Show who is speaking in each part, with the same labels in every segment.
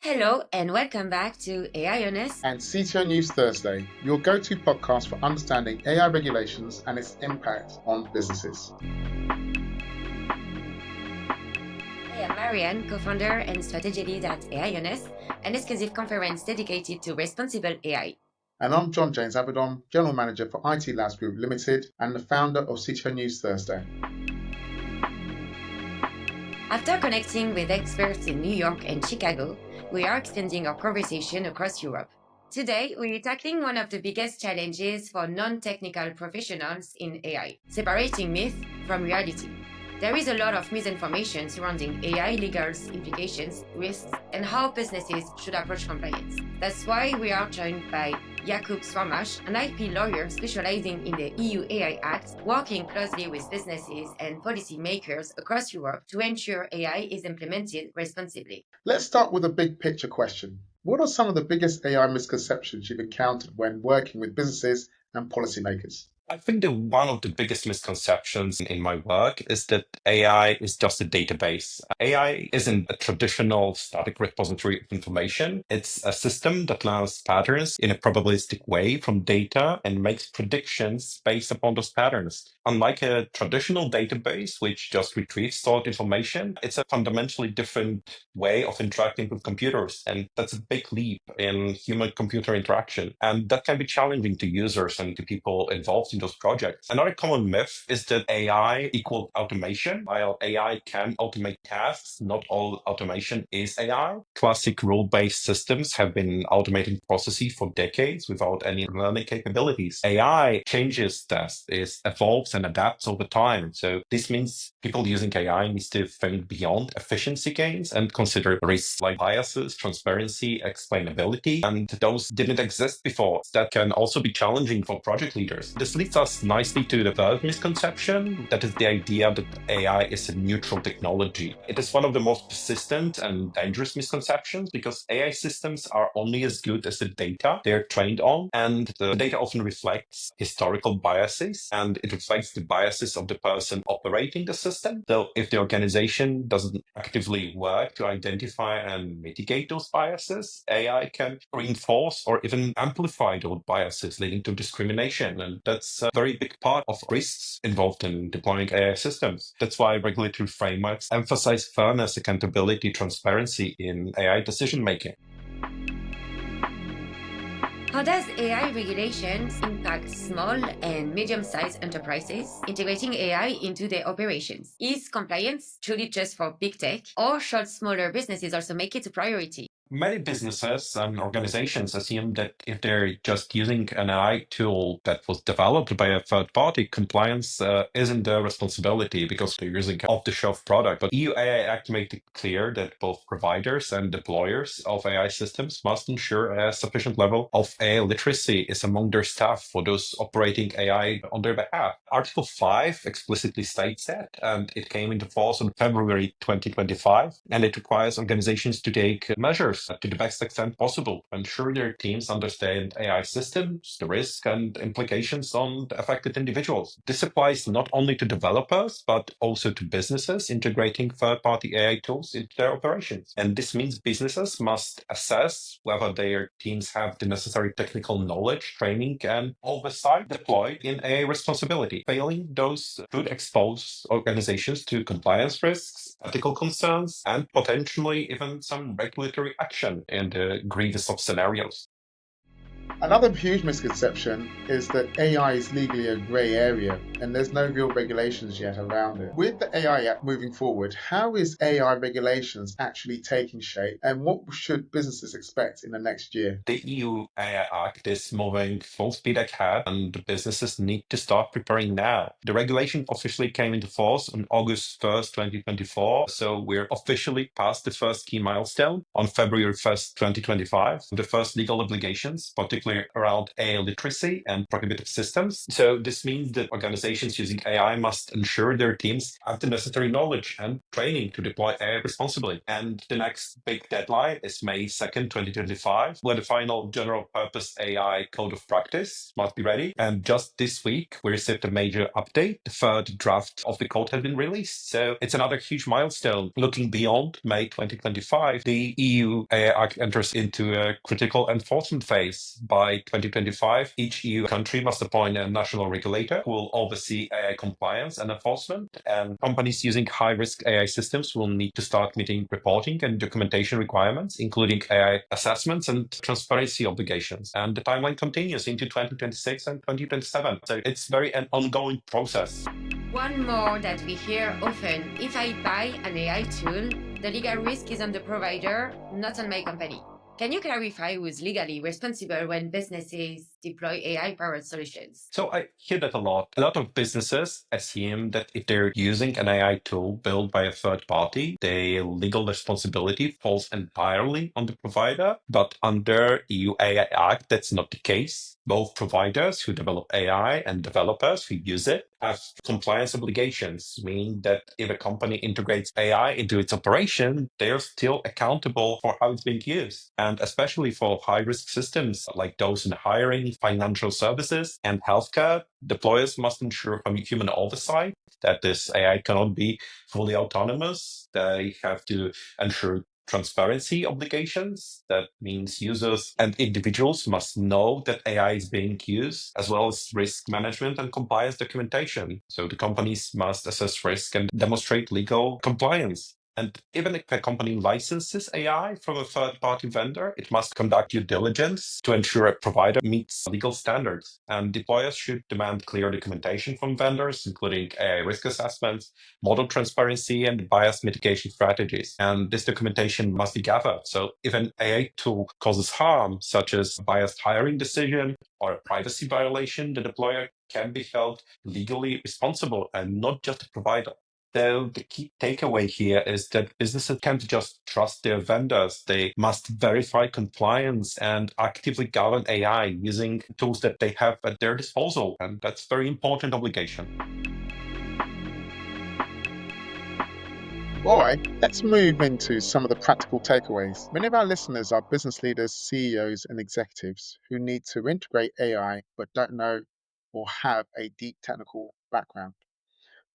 Speaker 1: Hello and welcome back to AI Honest
Speaker 2: and CTO News Thursday, your go-to podcast for understanding AI regulations and its impact on businesses.
Speaker 1: I am Marianne, co-founder and strategy lead at AI Honest, an exclusive conference dedicated to responsible AI.
Speaker 2: And I'm John James Abaddon, General Manager for IT Labs Group Limited and the founder of CTO News Thursday.
Speaker 1: After connecting with experts in New York and Chicago, we are extending our conversation across Europe. Today, we're tackling one of the biggest challenges for non-technical professionals in AI, separating myth from reality. There is a lot of misinformation surrounding AI legal implications, risks, and how businesses should approach compliance. That's why we are joined by Jakub Szarmach, an IP lawyer specializing in the EU AI Act, working closely with businesses and policymakers across Europe to ensure AI is implemented responsibly.
Speaker 2: Let's start with a big picture question. What are some of the biggest AI misconceptions you've encountered when working with businesses and policymakers?
Speaker 3: I think that one of the biggest misconceptions in my work is that AI is just a database. AI isn't a traditional static repository of information. It's a system that learns patterns in a probabilistic way from data and makes predictions based upon those patterns. Unlike a traditional database, which just retrieves stored information, it's a fundamentally different way of interacting with computers. And that's a big leap in human-computer interaction. And that can be challenging to users and to people involved in those projects. Another common myth is that AI equals automation. While AI can automate tasks, not all automation is AI. Classic rule-based systems have been automating processes for decades without any learning capabilities. AI changes tasks, it evolves and adapts over time. So this means people using AI needs to think beyond efficiency gains and consider risks like biases, transparency, explainability, and those didn't exist before. That can also be challenging for project leaders. This leads us nicely to the third misconception, that is the idea that AI is a neutral technology. It is one of the most persistent and dangerous misconceptions because AI systems are only as good as the data they're trained on, and the data often reflects historical biases, and it reflects the biases of the person operating the system. So if the organization doesn't actively work to identify and mitigate those biases, AI can reinforce or even amplify those biases, leading to discrimination. And that's a very big part of risks involved in deploying AI systems. That's why regulatory frameworks emphasize fairness, accountability, transparency in AI decision making.
Speaker 1: How does AI regulations impact small and medium-sized enterprises integrating AI into their operations? Is compliance truly just for big tech, or should smaller businesses also make it a priority?
Speaker 3: Many businesses and organizations assume that if they're just using an AI tool that was developed by a third party, compliance isn't their responsibility because they're using an off-the-shelf product. But EU AI Act made it clear that both providers and deployers of AI systems must ensure a sufficient level of AI literacy is among their staff for those operating AI on their behalf. Article 5 explicitly states that, and it came into force on February 2025, and it requires organizations to take measures to the best extent possible to ensure their teams understand AI systems, the risk and implications on the affected individuals. This applies not only to developers, but also to businesses integrating third-party AI tools into their operations. And this means businesses must assess whether their teams have the necessary technical knowledge, training, and oversight deployed in AI responsibility. Failing those could expose organizations to compliance risks, ethical concerns, and potentially even some regulatory action in the grievous of scenarios.
Speaker 2: Another huge misconception is that AI is legally a grey area and there's no real regulations yet around it. With the AI Act moving forward, how is AI regulations actually taking shape and what should businesses expect in the next year?
Speaker 3: The EU AI Act is moving full speed ahead and the businesses need to start preparing now. The regulation officially came into force on August 1st, 2024, so we're officially past the first key milestone on February 1st, 2025. The first legal obligations, particularly particularly around AI literacy and prohibitive systems. So this means that organizations using AI must ensure their teams have the necessary knowledge and training to deploy AI responsibly. And the next big deadline is May 2nd, 2025, where the final general purpose AI code of practice must be ready. And just this week, we received a major update. The third draft of the code has been released. So it's another huge milestone. Looking beyond May 2025, the EU AI Act enters into a critical enforcement phase. By 2025, each EU country must appoint a national regulator who will oversee AI compliance and enforcement. And companies using high-risk AI systems will need to start meeting reporting and documentation requirements, including AI assessments and transparency obligations. And the timeline continues into 2026 and 2027. So it's very an ongoing process.
Speaker 1: One more that we hear often: if I buy an AI tool, the legal risk is on the provider, not on my company. Can you clarify who is legally responsible when businesses deploy AI-powered solutions?
Speaker 3: So I hear that a lot. A lot of businesses assume that if they're using an AI tool built by a third party, the legal responsibility falls entirely on the provider. But under EU AI Act, that's not the case. Both providers who develop AI and developers who use it have compliance obligations, meaning that if a company integrates AI into its operation, they're still accountable for how it's being used. And especially for high-risk systems like those in hiring, financial services, and healthcare, deployers must ensure from human oversight that this AI cannot be fully autonomous. They have to ensure transparency obligations. That means users and individuals must know that AI is being used, as well as risk management and compliance documentation. So the companies must assess risk and demonstrate legal compliance. And even if a company licenses AI from a third-party vendor, it must conduct due diligence to ensure a provider meets legal standards. And deployers should demand clear documentation from vendors, including AI risk assessments, model transparency, and bias mitigation strategies. And this documentation must be gathered. So if an AI tool causes harm, such as a biased hiring decision or a privacy violation, the deployer can be held legally responsible and not just the provider. So the key takeaway here is that businesses can't just trust their vendors. They must verify compliance and actively govern AI using tools that they have at their disposal. And that's a very important obligation.
Speaker 2: All right, let's move into some of the practical takeaways. Many of our listeners are business leaders, CEOs, and executives who need to integrate AI but don't know or have a deep technical background.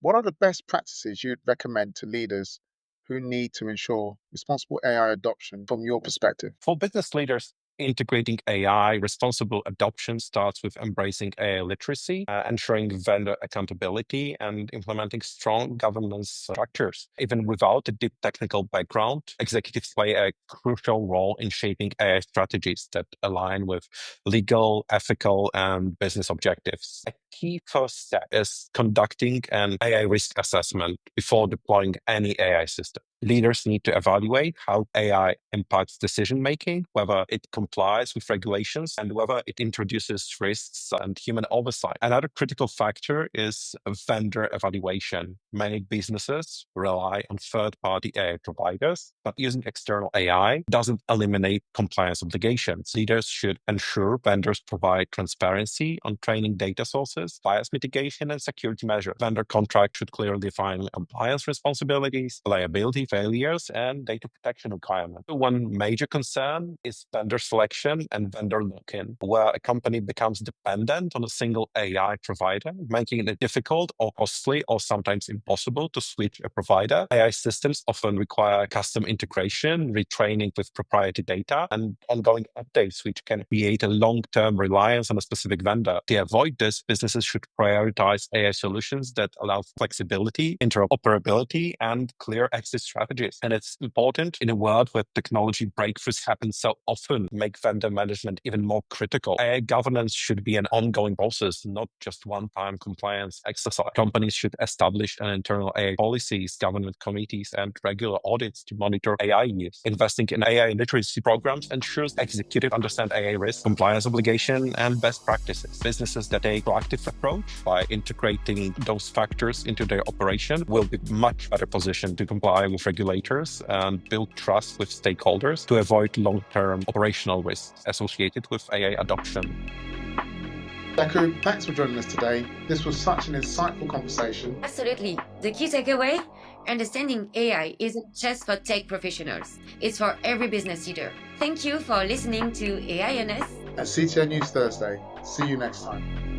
Speaker 2: What are the best practices you'd recommend to leaders who need to ensure responsible AI adoption from your perspective?
Speaker 3: For business leaders, integrating AI responsible adoption starts with embracing AI literacy, ensuring vendor accountability, and implementing strong governance structures. Even without a deep technical background, executives play a crucial role in shaping AI strategies that align with legal, ethical, and business objectives. A key first step is conducting an AI risk assessment before deploying any AI system. Leaders need to evaluate how AI impacts decision-making, whether it complies with regulations, and whether it introduces risks and human oversight. Another critical factor is vendor evaluation. Many businesses rely on third-party AI providers, but using external AI doesn't eliminate compliance obligations. Leaders should ensure vendors provide transparency on training data sources, bias mitigation, and security measures. Vendor contracts should clearly define compliance responsibilities, liability failures, and data protection requirements. One major concern is vendor selection and vendor lock-in, where a company becomes dependent on a single AI provider, making it difficult or costly or sometimes impossible to switch a provider. AI systems often require custom integration, retraining with proprietary data, and ongoing updates, which can create a long-term reliance on a specific vendor. To avoid this, businesses should prioritize AI solutions that allow flexibility, interoperability, and clear exit strategies. And it's important in a world where technology breakthroughs happen so often, make vendor management even more critical. AI governance should be an ongoing process, not just one-time compliance exercise. Companies should establish an internal AI policies, government committees, and regular audits to monitor AI use. Investing in AI literacy programs ensures executives understand AI risk, compliance obligation, and best practices. Businesses that take a proactive approach by integrating those factors into their operation will be much better positioned to comply with regulators and build trust with stakeholders to avoid long-term operational reputational risks associated with AI adoption.
Speaker 2: Jakub, thanks for joining us today. This was such an insightful conversation.
Speaker 1: Absolutely. The key takeaway? Understanding AI isn't just for tech professionals. It's for every business leader. Thank you for listening to AI on Us
Speaker 2: At CTO News Thursday. See you next time.